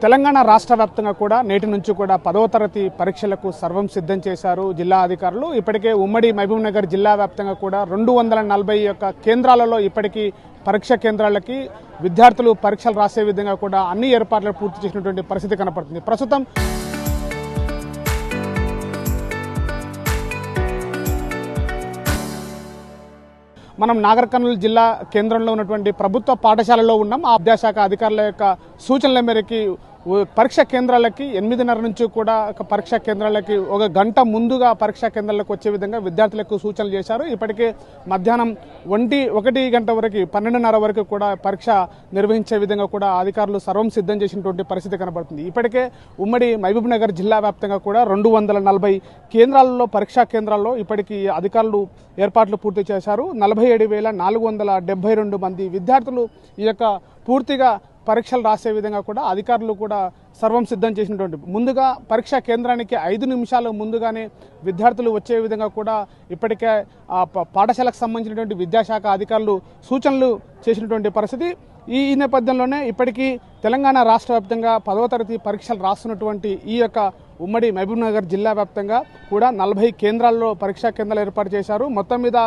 తెలంగాణ రాష్ట్ర వ్యాప్తంగా కూడా నేటి నుంచి కూడా 10వ తరగతి పరీక్షలకు సర్వం సిద్ధం చేశారు జిల్లా అధికారులు. ఇప్పటికే ఉమ్మడి మహబూబ్ నగర్ జిల్లా వ్యాప్తంగా కూడా 241 కేంద్రాలలో ఇప్పటికీ పరీక్ష కేంద్రాలకి విద్యార్థులు పరీక్షలు రాసే విధంగా కూడా అన్ని ఏర్పాట్లు పూర్తి చేసినటువంటి పరిస్థితి కనపడుతుంది. ప్రస్తుతం మనం నాగర్ కర్నూలు జిల్లా కేంద్రంలో ఉన్నటువంటి ప్రభుత్వ పాఠశాలలో ఉన్నాం. ఆ విద్యాశాఖ అధికారుల యొక్క సూచనల మేరకు పరీక్షా కేంద్రాలకి 8:30 నుంచి కూడా పరీక్షా కేంద్రాలకి 1 గంట ముందుగా పరీక్షా కేంద్రాలకు వచ్చే విధంగా విద్యార్థులకు సూచనలు చేశారు. ఇప్పటికే మధ్యాహ్నం 1 గంట వరకు 12:30 వరకు కూడా పరీక్ష నిర్వహించే విధంగా కూడా అధికారులు సర్వం సిద్ధం చేసినటువంటి పరిస్థితి కనబడుతుంది. ఇప్పటికే ఉమ్మడి మహబూబ్ నగర్ జిల్లా వ్యాప్తంగా కూడా 240 కేంద్రాలలో పరీక్షా కేంద్రాల్లో ఇప్పటికీ అధికారులు ఏర్పాట్లు పూర్తి చేశారు. 47,472 మంది విద్యార్థులు ఈ యొక్క పూర్తిగా పరీక్షలు రాసే విధంగా కూడా అధికారులు కూడా సర్వం సిద్ధం చేసినటువంటి ముందుగా పరీక్షా కేంద్రానికి 5 నిమిషాలు ముందుగానే విద్యార్థులు వచ్చే విధంగా కూడా ఇప్పటికే పాఠశాలకు సంబంధించినటువంటి విద్యాశాఖ అధికారులు సూచనలు చేసినటువంటి పరిస్థితి. ఈ నేపథ్యంలోనే ఇప్పటికీ తెలంగాణ రాష్ట్ర వ్యాప్తంగా 10వ తరగతి పరీక్షలు రాస్తున్నటువంటి ఈ యొక్క ఉమ్మడి మహబూబ్ నగర్ జిల్లా వ్యాప్తంగా కూడా 40 కేంద్రాల్లో పరీక్షా కేంద్రాలు ఏర్పాటు చేశారు. మొత్తం మీద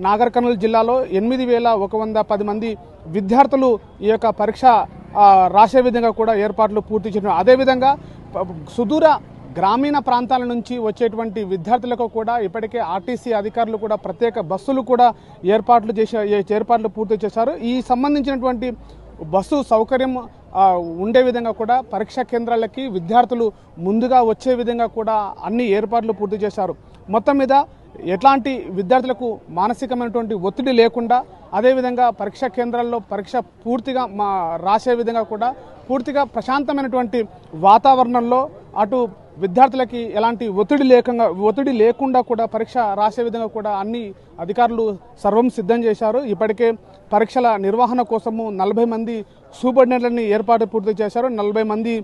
నాగర్ కర్నూలు జిల్లాలో 8,110 మంది విద్యార్థులు ఈ యొక్క పరీక్ష రాసే విధంగా కూడా ఏర్పాట్లు పూర్తి చేయడం. అదేవిధంగా సుదూర గ్రామీణ ప్రాంతాల నుంచి వచ్చేటువంటి విద్యార్థులకు కూడా ఇప్పటికే ఆర్టీసీ అధికారులు కూడా ప్రత్యేక బస్సులు కూడా ఏర్పాట్లు పూర్తి చేశారు. ఈ సంబంధించినటువంటి బస్సు సౌకర్యం ఉండే విధంగా కూడా పరీక్షా కేంద్రాలకి విద్యార్థులు ముందుగా వచ్చే విధంగా కూడా అన్ని ఏర్పాట్లు పూర్తి చేశారు. మొత్తం మీద ఎట్లాంటి విద్యార్థులకు మానసికమైనటువంటి ఒత్తిడి లేకుండా అదేవిధంగా పరీక్షా కేంద్రాల్లో పరీక్ష పూర్తిగా రాసే విధంగా కూడా పూర్తిగా ప్రశాంతమైనటువంటి వాతావరణంలో అటు విద్యార్థులకి ఎలాంటి ఒత్తిడి లేకుండా కూడా పరీక్ష రాసే విధంగా కూడా అన్ని అధికారులు సర్వం సిద్ధం చేశారు. ఇప్పటికే పరీక్షల నిర్వహణ కోసము 40 మంది సూపరింటెండెంట్లని ఏర్పాటు పూర్తి చేశారు. 40 మంది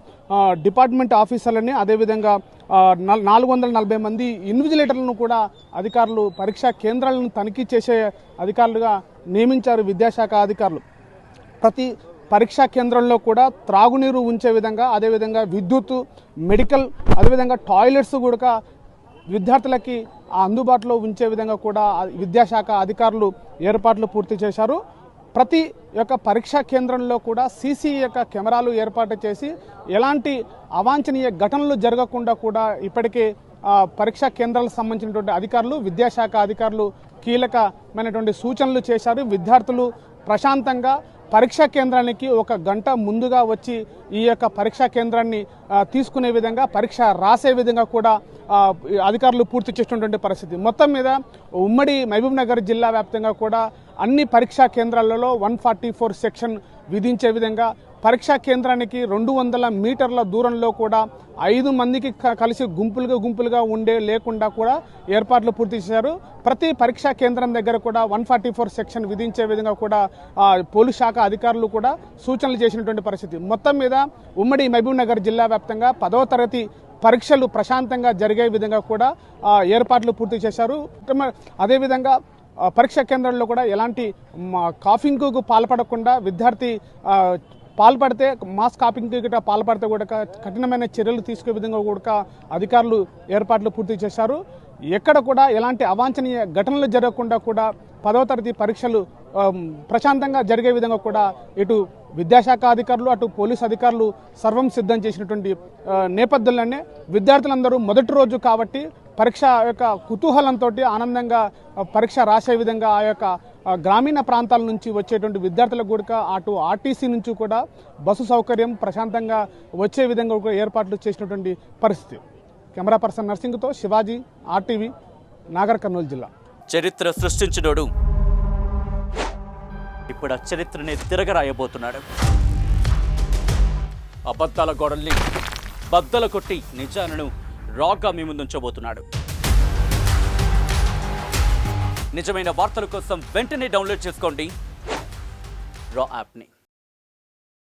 డిపార్ట్మెంట్ ఆఫీసర్లని అదేవిధంగా 440 మంది ఇన్విజిలేటర్లను కూడా అధికారులు పరీక్షా కేంద్రాలను తనిఖీ చేసే అధికారులుగా నియమించారు విద్యాశాఖ అధికారులు. ప్రతి పరీక్షా కేంద్రంలో కూడా త్రాగునీరు ఉంచే విధంగా అదేవిధంగా విద్యుత్ మెడికల్ అదేవిధంగా టాయిలెట్స్ కూడా విద్యార్థులకి అందుబాటులో ఉంచే విధంగా కూడా విద్యాశాఖ అధికారులు ఏర్పాట్లు పూర్తి చేశారు. ప్రతి యొక్క పరీక్షా కేంద్రంలో కూడా సీసీ యొక్క కెమెరాలు ఏర్పాటు చేసి ఎలాంటి అవాంఛనీయ ఘటనలు జరగకుండా కూడా ఇప్పటికే పరీక్షా కేంద్రాలకు సంబంధించినటువంటి అధికారులు విద్యాశాఖ అధికారులు కీలకమైనటువంటి సూచనలు చేశారు. విద్యార్థులు ప్రశాంతంగా పరీక్షా కేంద్రానికి 1 గంట ముందుగా వచ్చి ఈ యొక్క పరీక్షా కేంద్రాన్ని తీసుకునే విధంగా పరీక్ష రాసే విధంగా కూడా అధికారులు పూర్తి చేసినటువంటి పరిస్థితి. మొత్తం మీద ఉమ్మడి మహబూబ్ నగర్ జిల్లా వ్యాప్తంగా కూడా అన్ని పరీక్షా కేంద్రాలలో 144 సెక్షన్ విధించే విధంగా పరీక్షా కేంద్రానికి 200 మీటర్ల దూరంలో కూడా 5 మందికి కలిసి గుంపులుగా లేకుండా కూడా ఏర్పాట్లు పూర్తి చేశారు. ప్రతి పరీక్షా కేంద్రం దగ్గర కూడా 144 సెక్షన్ విధించే విధంగా కూడా పోలీస్ శాఖ అధికారులు కూడా సూచనలు చేసినటువంటి పరిస్థితి. మొత్తం మీద ఉమ్మడి మహబూబ్ నగర్ జిల్లా వ్యాప్తంగా 10వ తరగతి పరీక్షలు ప్రశాంతంగా జరిగే విధంగా కూడా ఏర్పాట్లు పూర్తి చేశారు. అదేవిధంగా పరీక్షా కేంద్రాల్లో కూడా ఎలాంటి కాఫింగ్కు పాల్పడకుండా విద్యార్థి పాల్పడితే మాస్ కాపింగ్ గిట్ట పాల్పడితే కూడా కఠినమైన చర్యలు తీసుకునే విధంగా కూడా అధికారులు ఏర్పాట్లు పూర్తి చేశారు. ఎక్కడ కూడా ఎలాంటి అవాంఛనీయ ఘటనలు జరగకుండా కూడా 10వ తరగతి పరీక్షలు ప్రశాంతంగా జరిగే విధంగా కూడా ఇటు విద్యాశాఖ అధికారులు అటు పోలీస్ అధికారులు సర్వం సిద్ధం చేసినటువంటి నేపథ్యంలోనే విద్యార్థులందరూ మొదటి రోజు కాబట్టి పరీక్ష యొక్క కుతూహలంతో ఆనందంగా పరీక్ష రాసే విధంగా ఆ యొక్క గ్రామీణ ప్రాంతాల నుంచి వచ్చేటువంటి విద్యార్థులకు కూడా అటు ఆర్టీసీ నుంచి కూడా బస్సు సౌకర్యం ప్రశాంతంగా వచ్చే విధంగా కూడా ఏర్పాట్లు చేసినటువంటి పరిస్థితి. కెమెరా పర్సన్ నర్సింగ్తో శివాజీ, ఆర్టీవీ, నాగర్ కర్నూలు జిల్లా. చరిత్ర సృష్టించినోడు ఇప్పుడు ఆ చరిత్రని తిరగరాయబోతున్నాడు. అబద్ధాల గోడల్ని బద్దలు కొట్టి నిజాలను రాగా మీ ముందుంచబోతున్నాడు. నిజమైన వార్తల కోసం వెంటనే డౌన్లోడ్ చేసుకోండి రా యాప్ని.